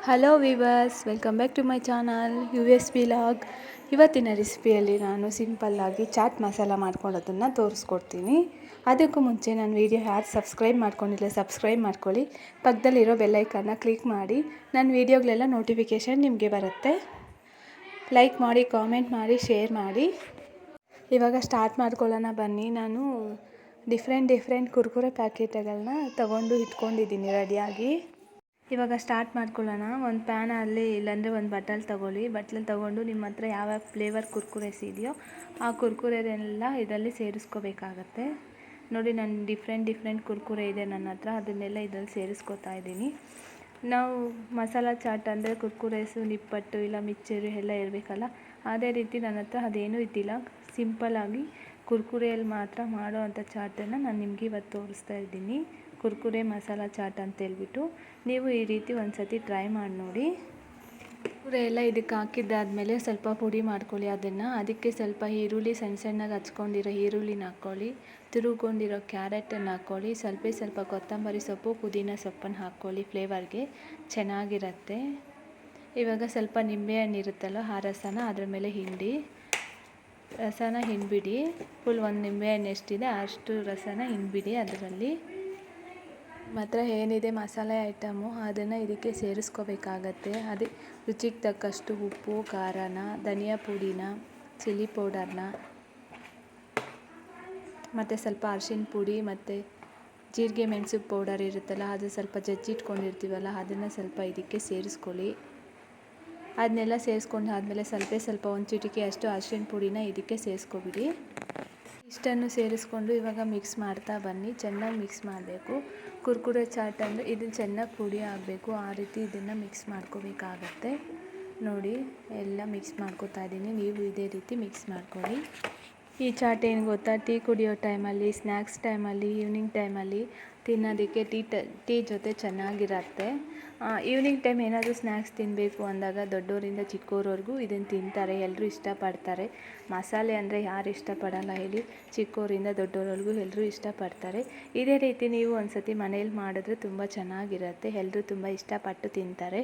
Hello viewers, welcome back to my channel US vlog. ಇವತ್ತಿನ ರೆಸಿಪಿಯಲ್ಲಿ ನಾನು ಸಿಂಪಲ್ಲಾಗಿ ಚಾಟ್ ಮಸಾಲ ಮಾಡ್ಕೊಳ್ಳೋದನ್ನು ತೋರಿಸ್ಕೊಡ್ತೀನಿ. ಅದಕ್ಕೂ ಮುಂಚೆ ನನ್ನ ವೀಡಿಯೋ ಯಾರು ಸಬ್ಸ್ಕ್ರೈಬ್ ಮಾಡ್ಕೊಂಡಿಲ್ಲ ಸಬ್ಸ್ಕ್ರೈಬ್ ಮಾಡ್ಕೊಳ್ಳಿ. ಪಕ್ಕದಲ್ಲಿರೋ ಬೆಲ್ಲೈಕನ್ನ ಕ್ಲಿಕ್ ಮಾಡಿ. ನನ್ನ ವೀಡಿಯೋಗಳೆಲ್ಲ ನೋಟಿಫಿಕೇಷನ್ ನಿಮಗೆ ಬರುತ್ತೆ. ಲೈಕ್ ಮಾಡಿ, ಕಾಮೆಂಟ್ ಮಾಡಿ, ಶೇರ್ ಮಾಡಿ. ಇವಾಗ ಸ್ಟಾರ್ಟ್ ಮಾಡ್ಕೊಳ್ಳೋಣ ಬನ್ನಿ. ನಾನು ಡಿಫ್ರೆಂಟ್ ಕುರ್ಕುರೆ ಪ್ಯಾಕೆಟ್ಗಳನ್ನ ತೊಗೊಂಡು ಇಟ್ಕೊಂಡಿದ್ದೀನಿ ರೆಡಿಯಾಗಿ. ಇವಾಗ ಸ್ಟಾರ್ಟ್ ಮಾಡ್ಕೊಳ್ಳೋಣ. ಒಂದು ಪ್ಯಾನಲ್ಲಿ ಇಲ್ಲಾಂದರೆ ಒಂದು ಬಟ್ಟಲು ತೊಗೊಂಡು ನಿಮ್ಮ ಹತ್ರ ಯಾವ ಫ್ಲೇವರ್ ಕುರ್ಕುರೆಸ್ ಇದೆಯೋ ಆ ಕುರ್ಕುರೆನೆಲ್ಲ ಇದರಲ್ಲಿ ಸೇರಿಸ್ಕೋಬೇಕಾಗತ್ತೆ. ನೋಡಿ, ನಾನು ಡಿಫ್ರೆಂಟ್ ಕುರ್ಕುರೆ ಇದೆ ನನ್ನ ಹತ್ರ, ಅದನ್ನೆಲ್ಲ ಇದರಲ್ಲಿ ಸೇರಿಸ್ಕೋತಾ ಇದ್ದೀನಿ. ನಾವು ಮಸಾಲ ಚಾಟ್ ಅಂದರೆ ಕುರ್ಕುರೆಸು, ನಿಪ್ಪಟ್ಟು ಇಲ್ಲ ಮಿಕ್ಚರು ಎಲ್ಲ ಇರಬೇಕಲ್ಲ, ಅದೇ ರೀತಿ ನನ್ನ ಹತ್ರ ಅದೇನೂ ಇದ್ದಿಲ್ಲ. ಸಿಂಪಲ್ಲಾಗಿ ಕುರ್ಕುರೆಯಲ್ಲಿ ಮಾತ್ರ ಮಾಡೋ ಅಂಥ ಚಾಟನ್ನು ನಾನು ನಿಮಗೆ ಇವತ್ತು ತೋರಿಸ್ತಾ ಇದ್ದೀನಿ. ಕುರ್ಕುರೆ ಮಸಾಲ ಚಾಟ್ ಅಂತೇಳ್ಬಿಟ್ಟು ನೀವು ಈ ರೀತಿ ಒಂದು ಸತಿ ಟ್ರೈ ಮಾಡಿ ನೋಡಿ. ಕುರ್ಕುರೆ ಎಲ್ಲ ಇದಕ್ಕೆ ಹಾಕಿದ್ದಾದಮೇಲೆ ಸ್ವಲ್ಪ ಪುಡಿ ಮಾಡ್ಕೊಳ್ಳಿ. ಅದಕ್ಕೆ ಸ್ವಲ್ಪ ಈರುಳ್ಳಿ ಸಣ್ಣಗೆ ಹಚ್ಕೊಂಡಿರೋ ಈರುಳ್ಳಿನ ಹಾಕ್ಕೊಳ್ಳಿ. ತುರುಕೊಂಡಿರೋ ಕ್ಯಾರೆಟನ್ನು ಹಾಕ್ಕೊಳ್ಳಿ. ಸ್ವಲ್ಪ ಕೊತ್ತಂಬರಿ ಸೊಪ್ಪು, ಪುದೀನ ಸೊಪ್ಪನ್ನು ಹಾಕ್ಕೊಳ್ಳಿ. ಫ್ಲೇವರ್ಗೆ ಚೆನ್ನಾಗಿರುತ್ತೆ. ಇವಾಗ ಸ್ವಲ್ಪ ನಿಂಬೆಹಣ್ಣು ಇರುತ್ತಲ್ಲ, ಆ ರಸನ ಅದ್ರ ಮೇಲೆ ಹಿಂಡ್ಬಿಡಿ. ಫುಲ್ ಒಂದು ನಿಂಬೆಹಣ್ಣು ಎಷ್ಟಿದೆ ಅಷ್ಟು ರಸನ ಹಿಂಡ್ಬಿಡಿ. ಅದರಲ್ಲಿ ಮಾತ್ರ ಏನಿದೆ ಮಸಾಲೆ ಐಟಮು ಅದನ್ನು ಇದಕ್ಕೆ ಸೇರಿಸ್ಕೋಬೇಕಾಗತ್ತೆ. ಅದೇ ರುಚಿಗೆ ತಕ್ಕಷ್ಟು ಉಪ್ಪು, ಖಾರನ, ಧನಿಯಾ ಪುಡಿನ, ಚಿಲ್ಲಿ ಪೌಡರ್ನ, ಮತ್ತು ಸ್ವಲ್ಪ ಅರಿಶಿನ ಪುಡಿ, ಮತ್ತು ಜೀರಿಗೆ ಮೆಣಸು ಪೌಡರ್ ಇರುತ್ತಲ್ಲ, ಅದು ಸ್ವಲ್ಪ ಜಜ್ಜಿಟ್ಕೊಂಡಿರ್ತೀವಲ್ಲ ಅದನ್ನು ಸ್ವಲ್ಪ ಇದಕ್ಕೆ ಸೇರಿಸ್ಕೊಳ್ಳಿ. ಅದನ್ನೆಲ್ಲ ಸೇರಿಸ್ಕೊಂಡಾದ್ಮೇಲೆ ಸ್ವಲ್ಪ ಒಂದು ಚಿಟಿಕೆ ಅಷ್ಟು ಅರಿಶಿನ ಪುಡಿನ ಇದಕ್ಕೆ ಸೇರಿಸ್ಕೊಬಿಡಿ. ಇಷ್ಟನ್ನು ಸೇರಿಸ್ಕೊಂಡು ಇವಾಗ ಮಿಕ್ಸ್ ಮಾಡ್ತಾ ಬನ್ನಿ. ಚೆನ್ನಾಗಿ ಮಿಕ್ಸ್ ಮಾಡಬೇಕು. ಕುರ್ಕುರೆ ಚಾಟ್ ಅಂದರೆ ಇದನ್ನು ಚೆನ್ನಾಗಿ ಪುಡಿ ಆಗಬೇಕು. ಆ ರೀತಿ ಇದನ್ನು ಮಿಕ್ಸ್ ಮಾಡ್ಕೋಬೇಕಾಗತ್ತೆ. ನೋಡಿ, ಎಲ್ಲ ಮಿಕ್ಸ್ ಮಾಡ್ಕೋತಾ ಇದ್ದೀನಿ. ನೀವು ಇದೇ ರೀತಿ ಮಿಕ್ಸ್ ಮಾಡ್ಕೊಳ್ಳಿ. ಈ ಚಾಟ್ ಏನು ಗೊತ್ತಾ, ಟೀ ಕುಡಿಯೋ ಟೈಮಲ್ಲಿ, ಸ್ನ್ಯಾಕ್ಸ್ ಟೈಮಲ್ಲಿ, ಈವ್ನಿಂಗ್ ಟೈಮಲ್ಲಿ ತಿನ್ನೋದಕ್ಕೆ ಟೀ ಜೊತೆ ಚೆನ್ನಾಗಿರುತ್ತೆ. ಈವ್ನಿಂಗ್ ಟೈಮ್ ಏನಾದರೂ ಸ್ನ್ಯಾಕ್ಸ್ ತಿನ್ನಬೇಕು ಅಂದಾಗ ದೊಡ್ಡವರಿಂದ ಚಿಕ್ಕವರವರೆಗೂ ಇದನ್ನು ತಿಂತಾರೆ. ಎಲ್ಲರೂ ಇಷ್ಟಪಡ್ತಾರೆ. ಮಸಾಲೆ ಅಂದರೆ ಯಾರು ಇಷ್ಟಪಡಲ್ಲ ಹೇಳಿ? ಚಿಕ್ಕವರಿಂದ ದೊಡ್ಡವರವರೆಗೂ ಎಲ್ಲರೂ ಇಷ್ಟಪಡ್ತಾರೆ. ಇದೇ ರೀತಿ ನೀವು ಒಂದು ಸತಿ ಮನೇಲಿ ಮಾಡಿದ್ರೆ ತುಂಬ ಚೆನ್ನಾಗಿರುತ್ತೆ. ಎಲ್ಲರೂ ತುಂಬ ಇಷ್ಟಪಟ್ಟು ತಿಂತಾರೆ.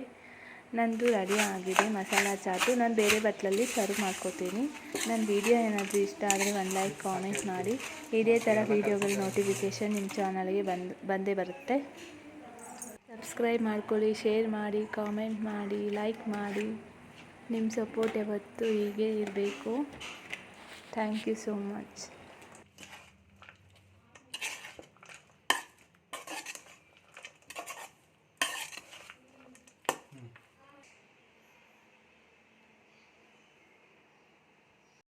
ನಂದು ರೆಡಿ ಆಗಿದೆ ಮಸಾಲ ಚಾಟು. ನಾನು ಬೇರೆ ಬಟ್ಲಲ್ಲಿ ಸರ್ವ್ ಮಾಡ್ಕೋತೀನಿ. ನನ್ನ ವೀಡಿಯೋ ಏನಾದರೂ ಇಷ್ಟ ಆದರೆ ಒಂದು ಲೈಕ್, ಕಾಮೆಂಟ್ ಮಾಡಿ. ಇದೇ ಥರ ವೀಡಿಯೋಗಳ ನೋಟಿಫಿಕೇಷನ್ ನಿಮ್ಮ ಚಾನಲ್ಗೆ ಬಂದೇ ಬರುತ್ತೆ. ಸಬ್ಸ್ಕ್ರೈಬ್ ಮಾಡ್ಕೊಳ್ಳಿ, ಶೇರ್ ಮಾಡಿ, ಕಾಮೆಂಟ್ ಮಾಡಿ, ಲೈಕ್ ಮಾಡಿ. ನಿಮ್ಮ ಸಪೋರ್ಟ್ ಯಾವತ್ತೂ ಹೀಗೆ ಇರಬೇಕು. Thank you so much.